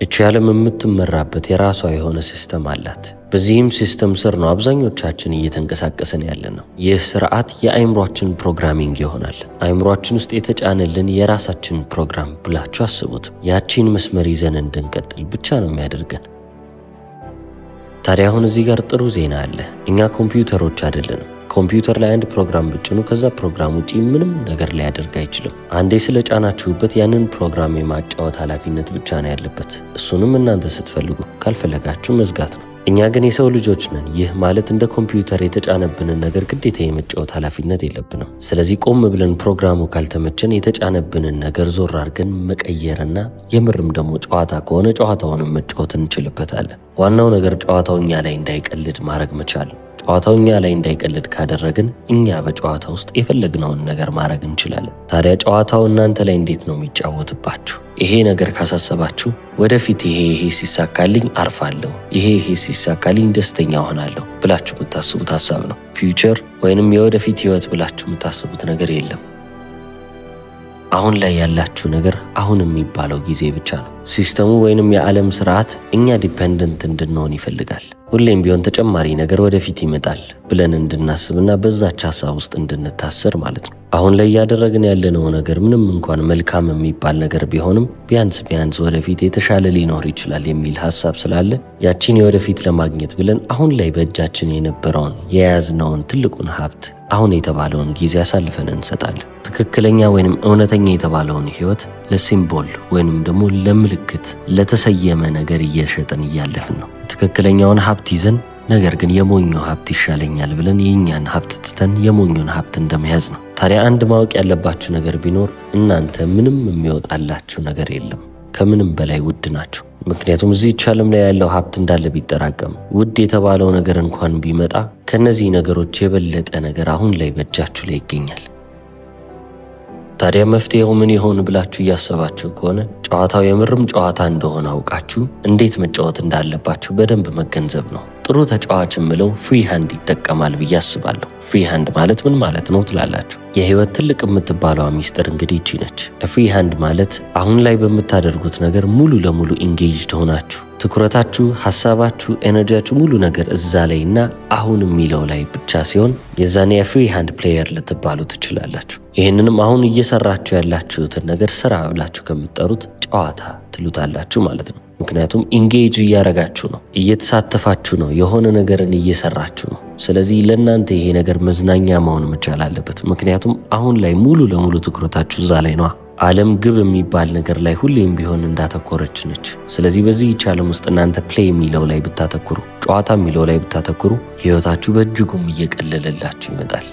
እቺ ዓለም የምትመራበት የራሷ የሆነ ሲስተም አላት። በዚህም ሲስተም ስር ነው አብዛኞቻችን እየተንቀሳቀስን ያለነው። ይህ ስርዓት የአይምሮአችን ፕሮግራሚንግ ይሆናል። አይምሮአችን ውስጥ የተጫነልን የራሳችን ፕሮግራም ብላችሁ አስቡት። ያቺን መስመር ይዘን እንድንቀጥል ብቻ ነው የሚያደርገን። ታዲያ አሁን እዚህ ጋር ጥሩ ዜና አለ። እኛ ኮምፒውተሮች አይደለንም። ኮምፒውተር ላይ አንድ ፕሮግራም ብትጭኑ ከዛ ፕሮግራም ውጪ ምንም ነገር ሊያደርግ አይችልም። አንዴ ስለጫናችሁበት ያንን ፕሮግራም የማጫወት ኃላፊነት ብቻ ነው ያለበት። እሱንም እናንተ ስትፈልጉ፣ ካልፈለጋችሁ መዝጋት ነው። እኛ ግን የሰው ልጆች ነን። ይህ ማለት እንደ ኮምፒውተር የተጫነብንን ነገር ግዴታ የመጫወት ኃላፊነት የለብንም። ስለዚህ ቆም ብለን ፕሮግራሙ ካልተመቸን የተጫነብንን ነገር ዞር አድርገን መቀየርና የምርም ደግሞ ጨዋታ ከሆነ ጨዋታውንም መጫወት እንችልበታለን። ዋናው ነገር ጨዋታው እኛ ላይ እንዳይቀልድ ማድረግ መቻል። ጨዋታው እኛ ላይ እንዳይቀልድ ካደረግን እኛ በጨዋታ ውስጥ የፈለግነውን ነገር ማድረግ እንችላለን። ታዲያ ጨዋታው እናንተ ላይ እንዴት ነው የሚጫወትባችሁ? ይሄ ነገር ካሳሰባችሁ ወደፊት ይሄ ሲሳካልኝ አርፋለሁ፣ ይሄ ሲሳካልኝ ደስተኛ ሆናለሁ ብላችሁ የምታስቡት ሐሳብ ነው። ፊውቸር ወይንም የወደፊት ህይወት ብላችሁ የምታስቡት ነገር የለም። አሁን ላይ ያላችሁ ነገር አሁን የሚባለው ጊዜ ብቻ ነው። ሲስተሙ ወይንም የዓለም ስርዓት እኛ ዲፔንደንት እንድንሆን ይፈልጋል። ሁሌም ቢሆን ተጨማሪ ነገር ወደፊት ይመጣል ብለን እንድናስብና በዛች ሐሳብ ውስጥ እንድንታሰር ማለት ነው። አሁን ላይ ያደረግን ያለነው ነገር ምንም እንኳን መልካም የሚባል ነገር ቢሆንም ቢያንስ ወደፊት የተሻለ ሊኖር ይችላል የሚል ሐሳብ ስላለ ያቺን የወደፊት ለማግኘት ብለን አሁን ላይ በእጃችን የነበረውን የያዝነውን ትልቁን ሀብት አሁን የተባለውን ጊዜ አሳልፈን እንሰጣለን። ትክክለኛ ወይንም እውነተኛ የተባለውን ህይወት ለሲምቦል ወይንም ደግሞ ለምልክት ለተሰየመ ነገር እየሸጥን እያለፍን ነው። ትክክለኛውን ሀብት ይዘን ነገር ግን የሞኞ ሀብት ይሻለኛል ብለን የኛን ሀብት ትተን የሞኞን ሀብት እንደመያዝ ነው። ታዲያ አንድ ማወቅ ያለባችሁ ነገር ቢኖር እናንተ ምንም የሚወጣላችሁ ነገር የለም። ከምንም በላይ ውድ ናችሁ። ምክንያቱም እዚህ ዓለም ላይ ያለው ሀብት እንዳለ ቢጠራቀም ውድ የተባለው ነገር እንኳን ቢመጣ ከነዚህ ነገሮች የበለጠ ነገር አሁን ላይ በእጃችሁ ላይ ይገኛል። ታዲያ መፍትሄው ምን ይሆን ብላችሁ እያሰባችሁ ከሆነ ጨዋታው የምርም ጨዋታ እንደሆነ አውቃችሁ እንዴት መጫወት እንዳለባችሁ በደንብ መገንዘብ ነው። ጥሩ ተጫዋች ምለው ፍሪ ሃንድ ይጠቀማል ብዬ አስባለሁ። ፍሪ ሃንድ ማለት ምን ማለት ነው ትላላችሁ? የህይወት ትልቅ የምትባለው ሚስጥር እንግዲህ እቺ ነች። ፍሪ ሃንድ ማለት አሁን ላይ በምታደርጉት ነገር ሙሉ ለሙሉ ኢንጌጅድ ሆናችሁ ትኩረታችሁ፣ ሐሳባችሁ፣ ኤነርጂያችሁ ሙሉ ነገር እዛ ላይና አሁን የሚለው ላይ ብቻ ሲሆን የዛኔ የፍሪ ሃንድ ፕሌየር ልትባሉ ትችላላችሁ። ይሄንንም አሁን እየሰራችሁ ያላችሁትን ነገር ስራ ብላችሁ ከምትጠሩት ጨዋታ ትሉታላችሁ ማለት ነው። ምክንያቱም ኢንጌጅ እያረጋችሁ ነው፣ እየተሳተፋችሁ ነው፣ የሆነ ነገርን እየሰራችሁ ነው። ስለዚህ ለእናንተ ይሄ ነገር መዝናኛ መሆን መቻል አለበት። ምክንያቱም አሁን ላይ ሙሉ ለሙሉ ትኩረታችሁ እዛ ላይ ነው። ዓለም ግብ የሚባል ነገር ላይ ሁሌም ቢሆን እንዳተኮረች ነች። ስለዚህ በዚህ ዓለም ውስጥ እናንተ ፕሌይ የሚለው ላይ ብታተኩሩ፣ ጨዋታ የሚለው ላይ ብታተኩሩ ህይወታችሁ በእጅጉም እየቀለለላችሁ ይመጣል።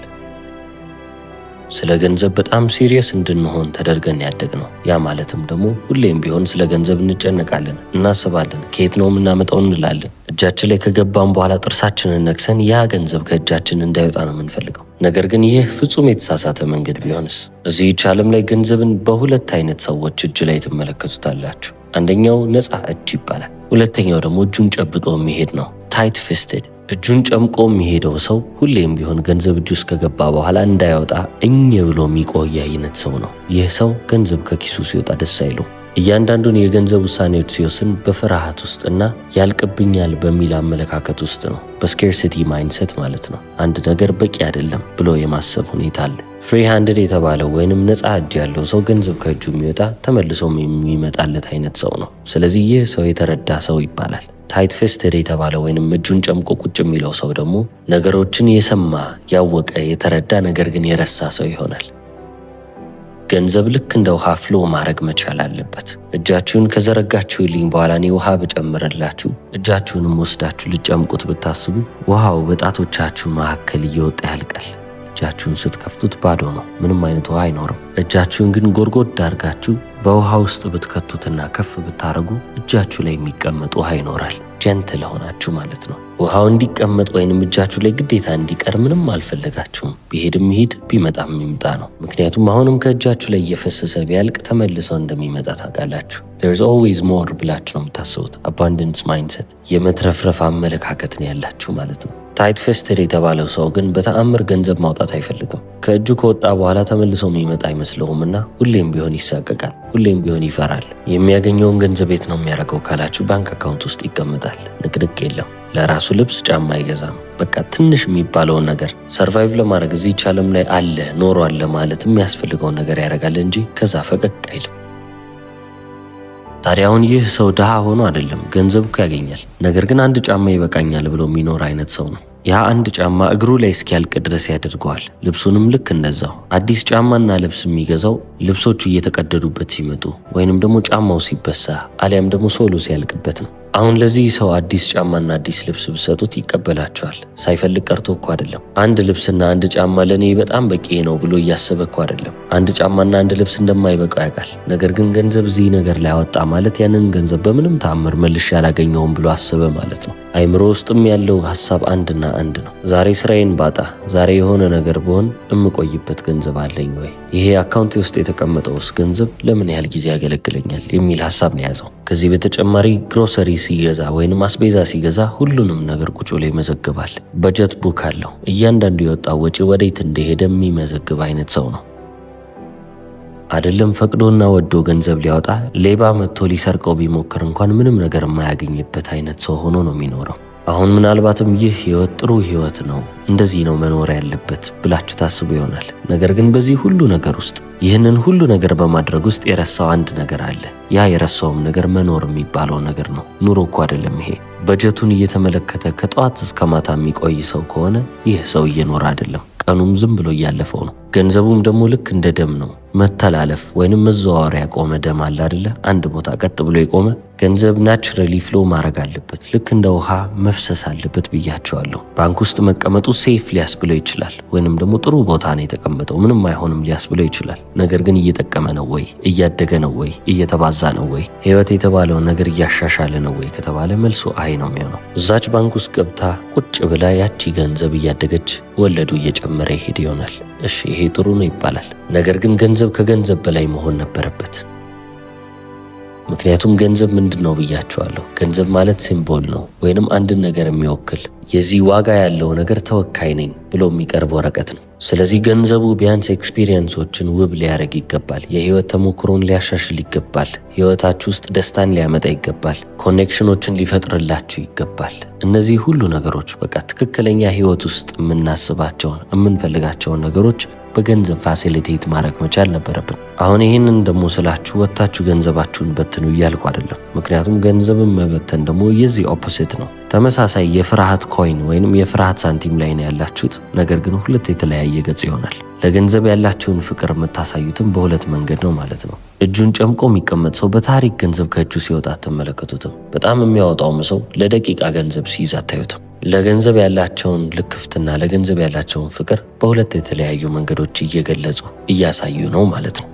ስለ ገንዘብ በጣም ሲሪየስ እንድንሆን ተደርገን ያደግነው። ያ ማለትም ደግሞ ሁሌም ቢሆን ስለ ገንዘብ እንጨነቃለን፣ እናስባለን፣ ከየት ነው የምናመጣው እንላለን። እጃችን ላይ ከገባን በኋላ ጥርሳችንን ነክሰን ያ ገንዘብ ከእጃችን እንዳይወጣ ነው የምንፈልገው። ነገር ግን ይህ ፍጹም የተሳሳተ መንገድ ቢሆንስ? እዚህ ዓለም ላይ ገንዘብን በሁለት አይነት ሰዎች እጅ ላይ ትመለከቱታላችሁ። አንደኛው ነፃ እጅ ይባላል። ሁለተኛው ደግሞ እጁን ጨብጦ የሚሄድ ነው፣ ታይት ፊስትድ። እጁን ጨምቆ የሚሄደው ሰው ሁሌም ቢሆን ገንዘብ እጁ ውስጥ ከገባ በኋላ እንዳይወጣ ብሎ የሚቆይ አይነት ሰው ነው። ይህ ሰው ገንዘብ ከኪሱ ሲወጣ ደስ አይለው። እያንዳንዱን የገንዘብ ውሳኔዎች ሲወስን በፍርሃት ውስጥና ያልቅብኛል በሚል አመለካከት ውስጥ ነው። በስኬርሲቲ ማይንድሴት ማለት ነው። አንድ ነገር በቂ አይደለም ብሎ የማሰብ ሁኔታ አለ። ፍሪ ሃንድድ የተባለው ወይንም ነፃ እጅ ያለው ሰው ገንዘብ ከእጁ የሚወጣ ተመልሶም የሚመጣለት አይነት ሰው ነው። ስለዚህ ይህ ሰው የተረዳ ሰው ይባላል። ታይት ፊስትድ የተባለው ወይንም እጁን ጨምቆ ቁጭ የሚለው ሰው ደግሞ ነገሮችን የሰማ ያወቀ የተረዳ ነገር ግን የረሳ ሰው ይሆናል። ገንዘብ ልክ እንደ ውሃ ፍሎ ማድረግ መቻል አለበት። እጃችሁን ከዘረጋችሁልኝ በኋላ እኔ ውሃ ብጨምርላችሁ እጃችሁንም ወስዳችሁ ልጨምቁት ብታስቡ ውሃው በጣቶቻችሁ መካከል እየወጣ ያልቃል። እጃችሁን ስትከፍቱት ባዶ ነው፣ ምንም አይነት ውሃ አይኖርም። እጃችሁን ግን ጎርጎድ አድርጋችሁ በውሃ ውስጥ ብትከቱትና ከፍ ብታረጉ እጃችሁ ላይ የሚቀመጥ ውሃ ይኖራል። ጀንትል ሆናችሁ ማለት ነው። ውሃው እንዲቀመጥ ወይንም እጃችሁ ላይ ግዴታ እንዲቀር ምንም አልፈለጋችሁም። ቢሄድም ይሄድ ቢመጣም ይምጣ ነው። ምክንያቱም አሁንም ከእጃችሁ ላይ እየፈሰሰ ቢያልቅ ተመልሶ እንደሚመጣ ታውቃላችሁ። there's always more ብላችሁ ነው የምታስቡት። abundance mindset የመትረፍረፍ አመለካከት ነው ያላችሁ ማለት ነው። ታይት ፌስተር የተባለው ሰው ግን በተአምር ገንዘብ ማውጣት አይፈልግም። ከእጁ ከወጣ በኋላ ተመልሶ የሚመጣ አይመስለውምና ሁሌም ቢሆን ይሳቀቃል፣ ሁሌም ቢሆን ይፈራል። የሚያገኘውን ገንዘብ የት ነው የሚያደርገው ካላችሁ ባንክ አካውንት ውስጥ ይቀመጣል። ንቅንቅ የለም። ለራሱ ልብስ ጫማ አይገዛም። በቃ ትንሽ የሚባለውን ነገር ሰርቫይቭ ለማድረግ እዚህ ዓለም ላይ አለ ኖሯል ማለት የሚያስፈልገውን ነገር ያደርጋል እንጂ ከዛ ፈቀቅ አይልም። ታዲያውን ይህ ሰው ድሃ ሆኖ አይደለም፣ ገንዘብ እኮ ያገኛል። ነገር ግን አንድ ጫማ ይበቃኛል ብሎ የሚኖር አይነት ሰው ነው። ያ አንድ ጫማ እግሩ ላይ እስኪያልቅ ድረስ ያደርገዋል። ልብሱንም ልክ እንደዛው። አዲስ ጫማና ልብስ የሚገዛው ልብሶቹ እየተቀደዱበት ሲመጡ ወይንም ደግሞ ጫማው ሲበሳ አሊያም ደግሞ ሶሉ ሲያልቅበት ነው። አሁን ለዚህ ሰው አዲስ ጫማና አዲስ ልብስ ብሰጡት ይቀበላቸዋል። ሳይፈልግ ቀርቶ እኮ አይደለም። አንድ ልብስና አንድ ጫማ ለኔ በጣም በቂ ነው ብሎ እያሰበ እኮ አይደለም። አንድ ጫማና አንድ ልብስ እንደማይበቃው ያውቃል። ነገር ግን ገንዘብ እዚህ ነገር ላይ አወጣ ማለት ያንን ገንዘብ በምንም ተአምር መልሼ ያላገኘውም ብሎ አሰበ ማለት ነው። አይምሮ ውስጥም ያለው ሐሳብ አንድና አንድ ነው። ዛሬ ስራዬን ባጣ፣ ዛሬ የሆነ ነገር ብሆን እምቆይበት ገንዘብ አለኝ ወይ? ይሄ አካውንቴ ውስጥ የተቀመጠውስ ገንዘብ ለምን ያህል ጊዜ ያገለግለኛል የሚል ሐሳብ ነው ያዘው። ከዚህ በተጨማሪ ግሮሰሪ ሲገዛ ወይንም አስቤዛ ሲገዛ ሁሉንም ነገር ቁጭ ብሎ ይመዘግባል። በጀት ቡክ አለው። እያንዳንዱ የወጣው ወጪ ወዴት እንደሄደ የሚመዘግብ አይነት ሰው ነው። አይደለም ፈቅዶና ወዶ ገንዘብ ሊያወጣ ሌባ መጥቶ ሊሰርቀው ቢሞክር እንኳን ምንም ነገር የማያገኝበት አይነት ሰው ሆኖ ነው የሚኖረው። አሁን ምናልባትም ይህ ህይወት ጥሩ ህይወት ነው፣ እንደዚህ ነው መኖር ያለበት ብላችሁ ታስቡ ይሆናል። ነገር ግን በዚህ ሁሉ ነገር ውስጥ ይህንን ሁሉ ነገር በማድረግ ውስጥ የረሳው አንድ ነገር አለ። ያ የረሳውም ነገር መኖር የሚባለው ነገር ነው። ኑሮ እኮ አይደለም ይሄ። በጀቱን እየተመለከተ ከጧት እስከ ማታ የሚቆይ ሰው ከሆነ ይህ ሰው እየኖረ አይደለም። ቀኑም ዝም ብሎ እያለፈው ነው። ገንዘቡም ደግሞ ልክ እንደ ደም ነው። መተላለፍ ወይንም መዘዋወር ያቆመ ደም አለ አይደለ? አንድ ቦታ ቀጥ ብሎ የቆመ ገንዘብ ናቹራሊ ፍሎ ማድረግ አለበት። ልክ እንደ ውሃ መፍሰስ አለበት ብያቸዋለሁ። ባንክ ውስጥ መቀመጡ ሴፍ ሊያስብለው ይችላል፣ ወይንም ደግሞ ጥሩ ቦታ ነው የተቀመጠው ምንም አይሆንም ሊያስብለው ይችላል። ነገር ግን እየጠቀመ ነው ወይ? እያደገ ነው ወይ? እየተባዛ ነው ወይ? ህይወት የተባለውን ነገር እያሻሻለ ነው ወይ ከተባለ መልሱ አይ ነው የሚሆነው። እዛች ባንክ ውስጥ ገብታ ቁጭ ብላ ያቺ ገንዘብ እያደገች ወለዱ እየጨመረ ይሄድ ይሆናል። እሺ ይሄ ጥሩ ነው ይባላል። ነገር ግን ገንዘብ ከገንዘብ በላይ መሆን ነበረበት። ምክንያቱም ገንዘብ ምንድነው ብያቸዋለሁ። ገንዘብ ማለት ሲምቦል ነው ወይንም አንድን ነገር የሚወክል የዚህ ዋጋ ያለው ነገር ተወካይ ነኝ ብሎ የሚቀርብ ወረቀት ነው። ስለዚህ ገንዘቡ ቢያንስ ኤክስፒሪየንሶችን ውብ ሊያደርግ ይገባል። የህይወት ተሞክሮን ሊያሻሽል ይገባል። ህይወታችሁ ውስጥ ደስታን ሊያመጣ ይገባል። ኮኔክሽኖችን ሊፈጥርላችሁ ይገባል። እነዚህ ሁሉ ነገሮች በቃ ትክክለኛ ህይወት ውስጥ የምናስባቸውን የምንፈልጋቸውን ነገሮች በገንዘብ ፋሲሊቴት ማድረግ መቻል ነበረብን። አሁን ይሄንን ደግሞ ስላችሁ ወጣችሁ ገንዘባችሁን በትኑ እያልኩ አይደለም። ምክንያቱም ገንዘብን መበተን ደግሞ የዚህ ኦፖዚት ነው። ተመሳሳይ የፍርሃት ኮይን ወይንም የፍርሃት ሳንቲም ላይ ነው ያላችሁት። ነገር ግን ሁለት የተለያየ ገጽ ይሆናል። ለገንዘብ ያላችሁን ፍቅር የምታሳዩትም በሁለት መንገድ ነው ማለት ነው። እጁን ጨምቆ የሚቀመጥ ሰው በታሪክ ገንዘብ ከእጁ ሲወጣ አትመለከቱትም። በጣም የሚያወጣውም ሰው ለደቂቃ ገንዘብ ሲይዝ አታዩትም። ለገንዘብ ያላቸውን ልክፍትና ለገንዘብ ያላቸውን ፍቅር በሁለት የተለያዩ መንገዶች እየገለጹ እያሳዩ ነው ማለት ነው።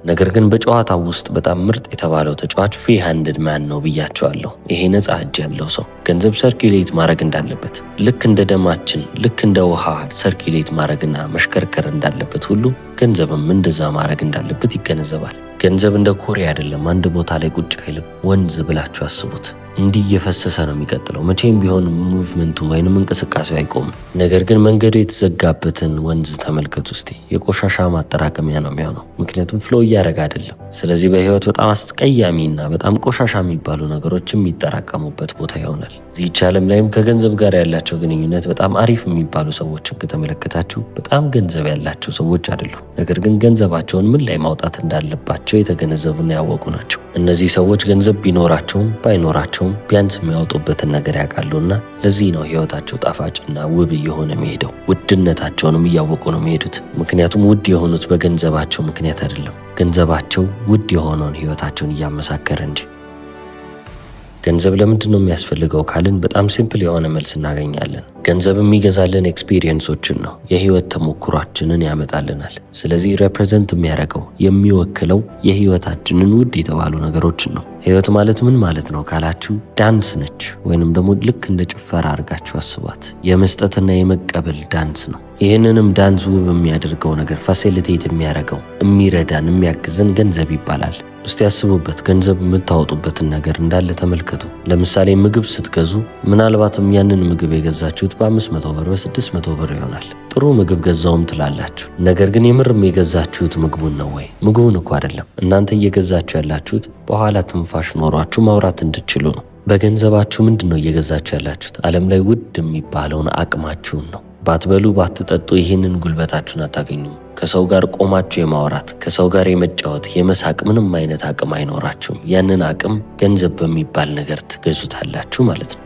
ነገር ግን በጨዋታው ውስጥ በጣም ምርጥ የተባለው ተጫዋች ፍሪ ሃንድድ ማን ነው ብያቸዋለሁ። ይሄ ነፃ እጅ ያለው ሰው ገንዘብ ሰርኪሌት ማድረግ እንዳለበት ልክ እንደ ደማችን ልክ እንደ ውሃ ሰርኪሌት ማድረግና መሽከርከር እንዳለበት ሁሉ ገንዘብም እንደዛ ማድረግ እንዳለበት ይገነዘባል። ገንዘብ እንደ ኩሬ አይደለም፣ አንድ ቦታ ላይ ቁጭ አይልም። ወንዝ ብላችሁ አስቡት። እንዲህ እየፈሰሰ ነው የሚቀጥለው። መቼም ቢሆን ሙቭመንቱ ወይንም እንቅስቃሴው አይቆምም። ነገር ግን መንገዱ የተዘጋበትን ወንዝ ተመልከቱ እስቲ። የቆሻሻ ማጠራቀሚያ ነው የሚሆነው፣ ምክንያቱም ፍሎ እያደረገ አይደለም። ስለዚህ በህይወት በጣም አስቀያሚና በጣም ቆሻሻ የሚባሉ ነገሮች የሚጠራቀሙበት ቦታ ይሆናል። እዚህ ዓለም ላይም ከገንዘብ ጋር ያላቸው ግንኙነት በጣም አሪፍ የሚባሉ ሰዎችን ከተመለከታችሁ በጣም ገንዘብ ያላቸው ሰዎች አይደሉም። ነገር ግን ገንዘባቸውን ምን ላይ ማውጣት እንዳለባቸው የተገነዘቡና ያወቁ ናቸው። እነዚህ ሰዎች ገንዘብ ቢኖራቸውም ባይኖራቸውም ቢያንስ የሚያወጡበትን ነገር ያውቃሉና ለዚህ ነው ህይወታቸው ጣፋጭና ውብ እየሆነ የሚሄደው። ውድነታቸውንም እያወቁ ነው የሚሄዱት። ምክንያቱም ውድ የሆኑት በገንዘባቸው ምክንያት አይደለም፣ ገንዘባቸው ውድ የሆነውን ህይወታቸውን እያመሳከረ እንጂ። ገንዘብ ለምንድን ነው የሚያስፈልገው ካልን በጣም ሲምፕል የሆነ መልስ እናገኛለን። ገንዘብ የሚገዛልን ኤክስፒሪየንሶችን ነው፣ የህይወት ተሞክሯችንን ያመጣልናል። ስለዚህ ሪፕሬዘንት የሚያደርገው የሚወክለው የህይወታችንን ውድ የተባሉ ነገሮችን ነው። ህይወት ማለት ምን ማለት ነው ካላችሁ ዳንስ ነች፣ ወይንም ደግሞ ልክ እንደ ጭፈራ አድርጋችሁ አስቧት። የመስጠትና የመቀበል ዳንስ ነው። ይህንንም ዳንስ ውብ የሚያደርገው ነገር ፋሲሊቴት የሚያደርገው የሚረዳን የሚያግዘን ገንዘብ ይባላል። እስቲ ያስቡበት። ገንዘብ የምታወጡበትን ነገር እንዳለ ተመልከቱ። ለምሳሌ ምግብ ስትገዙ ምናልባትም ያንን ምግብ የገዛችሁት በ500 ብር በ600 ብር ይሆናል። ጥሩ ምግብ ገዛውም ትላላችሁ። ነገር ግን የምርም የገዛችሁት ምግቡን ነው ወይ? ምግቡን እኮ አይደለም። እናንተ እየገዛችሁ ያላችሁት በኋላ ትንፋሽ ኖሯችሁ ማውራት እንድትችሉ ነው። በገንዘባችሁ ምንድነው እየገዛችሁ ያላችሁት? ዓለም ላይ ውድ የሚባለውን አቅማችሁን ነው። ባትበሉ ባትጠጡ ይህንን ጉልበታችሁን አታገኙም። ከሰው ጋር ቆማችሁ የማውራት ከሰው ጋር የመጫወት የመሳቅ ምንም አይነት አቅም አይኖራችሁም። ያንን አቅም ገንዘብ በሚባል ነገር ትገዙታላችሁ ማለት ነው።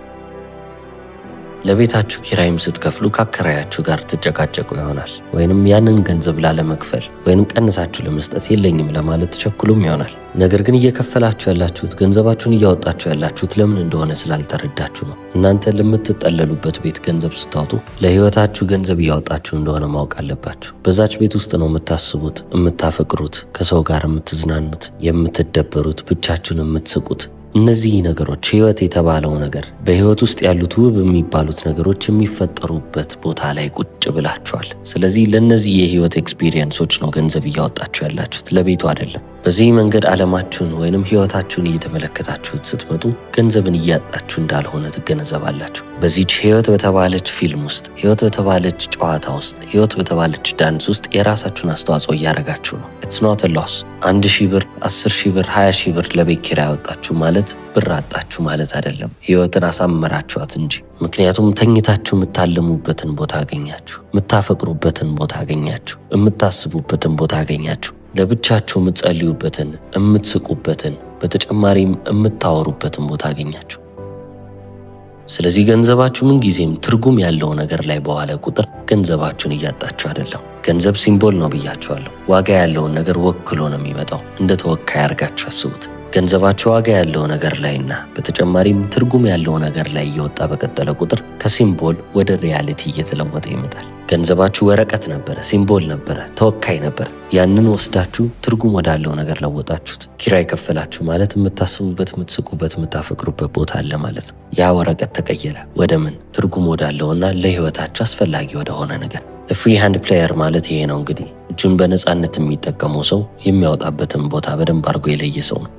ለቤታችሁ ኪራይም ስትከፍሉ ከአከራያችሁ ጋር ትጨቃጨቁ ይሆናል። ወይንም ያንን ገንዘብ ላለመክፈል ወይንም ቀንሳችሁ ለመስጠት የለኝም ለማለት ተቸኩሉም ይሆናል። ነገር ግን እየከፈላችሁ ያላችሁት ገንዘባችሁን እያወጣችሁ ያላችሁት ለምን እንደሆነ ስላልተረዳችሁ ነው። እናንተ ለምትጠለሉበት ቤት ገንዘብ ስታወጡ ለህይወታችሁ ገንዘብ እያወጣችሁ እንደሆነ ማወቅ አለባችሁ። በዛች ቤት ውስጥ ነው የምታስቡት፣ የምታፈቅሩት፣ ከሰው ጋር የምትዝናኑት፣ የምትደበሩት፣ ብቻችሁን የምትስቁት። እነዚህ ነገሮች ህይወት የተባለው ነገር በህይወት ውስጥ ያሉት ውብ የሚባሉት ነገሮች የሚፈጠሩበት ቦታ ላይ ቁጭ ብላችኋል። ስለዚህ ለነዚህ የህይወት ኤክስፒሪየንሶች ነው ገንዘብ እያወጣችሁ ያላችሁት፣ ለቤቱ አይደለም። በዚህ መንገድ ዓለማችሁን ወይንም ህይወታችሁን እየተመለከታችሁት ስትመጡ ገንዘብን እያጣችሁ እንዳልሆነ ትገነዘባላችሁ። በዚህች ህይወት በተባለች ፊልም ውስጥ፣ ህይወት በተባለች ጨዋታ ውስጥ፣ ህይወት በተባለች ዳንስ ውስጥ የራሳችሁን አስተዋጽኦ እያደረጋችሁ ነው። ኢትስ ኖት አ ሎስ። 1000 ብር፣ 10000 ብር፣ 20000 ብር ለቤት ኪራይ ያወጣችሁ ማለት ብር አጣችሁ ማለት አይደለም። ህይወትን አሳመራችኋት እንጂ። ምክንያቱም ተኝታችሁ የምታለሙበትን ቦታ አገኛችሁ፣ የምታፈቅሩበትን ቦታ አገኛችሁ፣ የምታስቡበትን ቦታ አገኛችሁ፣ ለብቻችሁ የምትጸልዩበትን፣ የምትስቁበትን፣ በተጨማሪም የምታወሩበትን ቦታ አገኛችሁ። ስለዚህ ገንዘባችሁ ምን ጊዜም ትርጉም ያለው ነገር ላይ በኋላ ቁጥር ገንዘባችሁን እያጣችሁ አይደለም። ገንዘብ ሲምቦል ነው ብያችኋለሁ። ዋጋ ያለውን ነገር ወክሎ ነው የሚመጣው። እንደ ተወካይ አድርጋችሁ አስቡት። ገንዘባችሁ ዋጋ ያለው ነገር ላይና በተጨማሪም ትርጉም ያለው ነገር ላይ እየወጣ በቀጠለ ቁጥር ከሲምቦል ወደ ሪያሊቲ እየተለወጠ ይመጣል። ገንዘባችሁ ወረቀት ነበረ፣ ሲምቦል ነበረ፣ ተወካይ ነበር። ያንን ወስዳችሁ ትርጉም ወዳለው ነገር ለወጣችሁት። ኪራይ ከፈላችሁ ማለት የምታስቡበት፣ የምትስቁበት፣ የምታፈቅሩበት ቦታ አለ ማለት ነው። ያ ወረቀት ተቀየረ ወደ ምን? ትርጉም ወዳለውና ለህይወታችሁ አስፈላጊ ወደሆነ ነገር። ፍሪ ሃንድ ፕሌየር ማለት ይሄ ነው እንግዲህ። እጁን በነፃነት የሚጠቀመው ሰው የሚያወጣበትን ቦታ በደንብ አድርጎ የለየ ሰው ነው።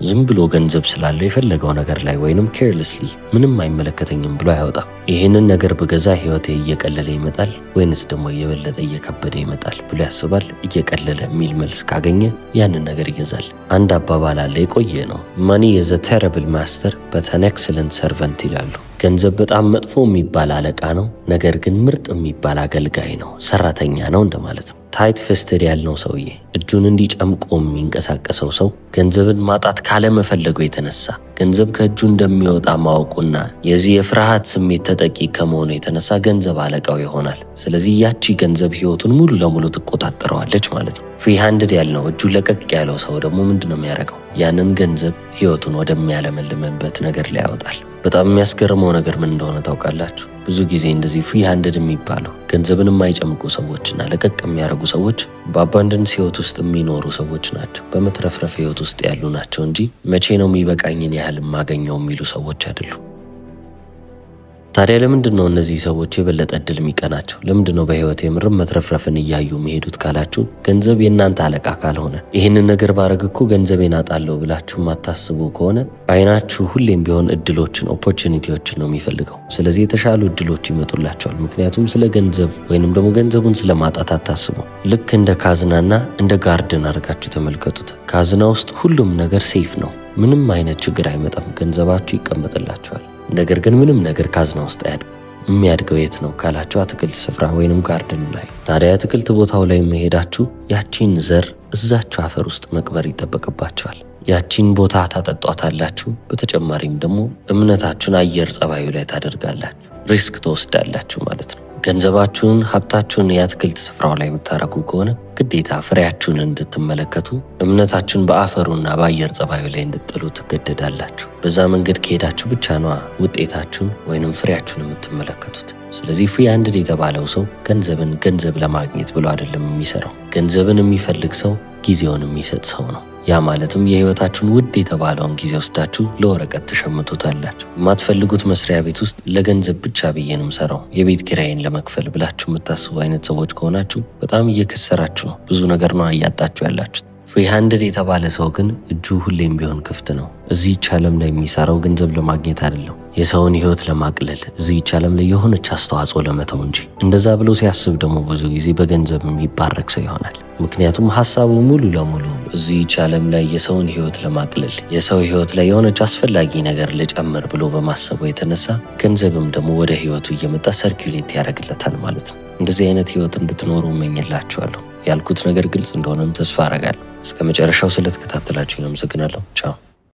ዝም ብሎ ገንዘብ ስላለው የፈለገው ነገር ላይ ወይንም ኬርለስሊ ምንም አይመለከተኝም ብሎ አያወጣም። ይህንን ነገር በገዛ ህይወቴ እየቀለለ ይመጣል ወይንስ ደግሞ እየበለጠ እየከበደ ይመጣል ብሎ ያስባል። እየቀለለ የሚል መልስ ካገኘ ያንን ነገር ይገዛል። አንድ አባባል አለ፣ የቆየ ነው። money is a terrible master but an excellent servant ይላሉ። ገንዘብ በጣም መጥፎ የሚባል አለቃ ነው፣ ነገር ግን ምርጥ የሚባል አገልጋይ ነው፣ ሰራተኛ ነው እንደማለት ነው። ታይት ፌስትድ ያልነው ሰውዬ፣ እጁን እንዲጨምቆ የሚንቀሳቀሰው ሰው ገንዘብን ማጣት ካለመፈለጉ የተነሳ ገንዘብ ከእጁ እንደሚወጣ ማወቁና የዚህ የፍርሃት ስሜት ተጠቂ ከመሆኑ የተነሳ ገንዘብ አለቃው ይሆናል። ስለዚህ ያቺ ገንዘብ ህይወቱን ሙሉ ለሙሉ ትቆጣጠረዋለች ማለት ነው። ፍሪ ሃንድድ ያልነው እጁ ለቀቅ ያለው ሰው ደግሞ ምንድነው የሚያደርገው? ያንን ገንዘብ ህይወቱን ወደሚያለመልምበት ነገር ላይ ያወጣል። በጣም የሚያስገርመው ነገር ምን እንደሆነ ታውቃላችሁ? ብዙ ጊዜ እንደዚህ ፍሪ ሃንድድ የሚባለው ገንዘብን የማይጨምቁ ሰዎችና ለቀቅ የሚያደርጉ ሰዎች በአባንደንስ ህይወት ውስጥ የሚኖሩ ሰዎች ናቸው። በመትረፍረፍ ህይወት ውስጥ ያሉ ናቸው እንጂ መቼ ነው የሚበቃኝን ያህል ማገኘው የሚሉ ሰዎች አይደሉም። ታዲያ ለምንድነው እነዚህ ሰዎች የበለጠ እድል የሚቀናቸው? ለምንድነው በህይወት የምርም መትረፍረፍን እያዩ የሚሄዱት ካላችሁ፣ ገንዘብ የእናንተ አለቃ ካልሆነ፣ ይህንን ነገር ባረግ እኮ ገንዘቤን አጣለሁ ብላችሁ ማታስቡ ከሆነ አይናችሁ ሁሌም ቢሆን እድሎችን፣ ኦፖርቹኒቲዎችን ነው የሚፈልገው። ስለዚህ የተሻሉ እድሎች ይመጡላቸዋል። ምክንያቱም ስለ ገንዘብ ወይንም ደግሞ ገንዘቡን ስለማጣት አታስቡ። ልክ እንደ ካዝናና እንደ ጋርደን አድርጋችሁ ተመልከቱት። ካዝና ውስጥ ሁሉም ነገር ሴፍ ነው። ምንም አይነት ችግር አይመጣም። ገንዘባችሁ ይቀመጥላችኋል። ነገር ግን ምንም ነገር ካዝና ውስጥ አያድግም። የሚያድገው የት ነው ካላችሁ፣ አትክልት ስፍራ ወይንም ጋርደን ላይ። ታዲያ አትክልት ቦታው ላይ መሄዳችሁ ያቺን ዘር እዛችሁ አፈር ውስጥ መቅበር ይጠበቅባችኋል። ያቺን ቦታ ታጠጧታላችሁ። በተጨማሪም ደግሞ እምነታችሁን አየር ጸባዩ ላይ ታደርጋላችሁ። ሪስክ ትወስዳላችሁ ማለት ነው። ገንዘባችሁን ሀብታችሁን የአትክልት ስፍራው ላይ የምታረጉ ከሆነ ግዴታ ፍሬያችሁን እንድትመለከቱ እምነታችሁን በአፈሩና በአየር ጸባዩ ላይ እንድትጥሉ ትገደዳላችሁ። በዛ መንገድ ከሄዳችሁ ብቻ ነው ውጤታችሁን ወይንም ፍሬያችሁን የምትመለከቱት። ስለዚህ ፍሪ-ሃንድድ የተባለው ሰው ገንዘብን ገንዘብ ለማግኘት ብሎ አይደለም የሚሰራው። ገንዘብን የሚፈልግ ሰው ጊዜውን የሚሰጥ ሰው ነው። ያ ማለትም የህይወታችሁን ውድ የተባለውን ጊዜ ወስዳችሁ ለወረቀት ተሸምቶታላችሁ። የማትፈልጉት መስሪያ ቤት ውስጥ ለገንዘብ ብቻ ብዬ ነው የምሰራው የቤት ኪራይን ለመክፈል ብላችሁ የምታስቡ አይነት ሰዎች ከሆናችሁ በጣም እየከሰራችሁ ነው። ብዙ ነገር ነው እያጣችሁ ያላችሁት። ፍሪ-ሃንድድ የተባለ ሰው ግን እጁ ሁሌም ቢሆን ክፍት ነው። እዚህች ዓለም ላይ የሚሰራው ገንዘብ ለማግኘት አይደለም፣ የሰውን ህይወት ለማቅለል እዚህች ዓለም ላይ የሆነች አስተዋጽኦ ለመተው እንጂ። እንደዛ ብሎ ሲያስብ ደግሞ ብዙ ጊዜ በገንዘብ የሚባረክ ሰው ይሆናል። ምክንያቱም ሐሳቡ ሙሉ ለሙሉ እዚህች ዓለም ላይ የሰውን ህይወት ለማቅለል የሰው ህይወት ላይ የሆነች አስፈላጊ ነገር ልጨምር ብሎ በማሰቡ የተነሳ ገንዘብም ደግሞ ወደ ህይወቱ እየመጣ ሰርኩሌት ያደርግለታል ማለት ነው። እንደዚህ አይነት ህይወት እንድትኖሩ እመኝላችኋለሁ። ያልኩት ነገር ግልጽ እንደሆነም ተስፋ አደርጋለሁ። እስከ መጨረሻው ስለተከታተላችሁ አመሰግናለሁ። ቻው።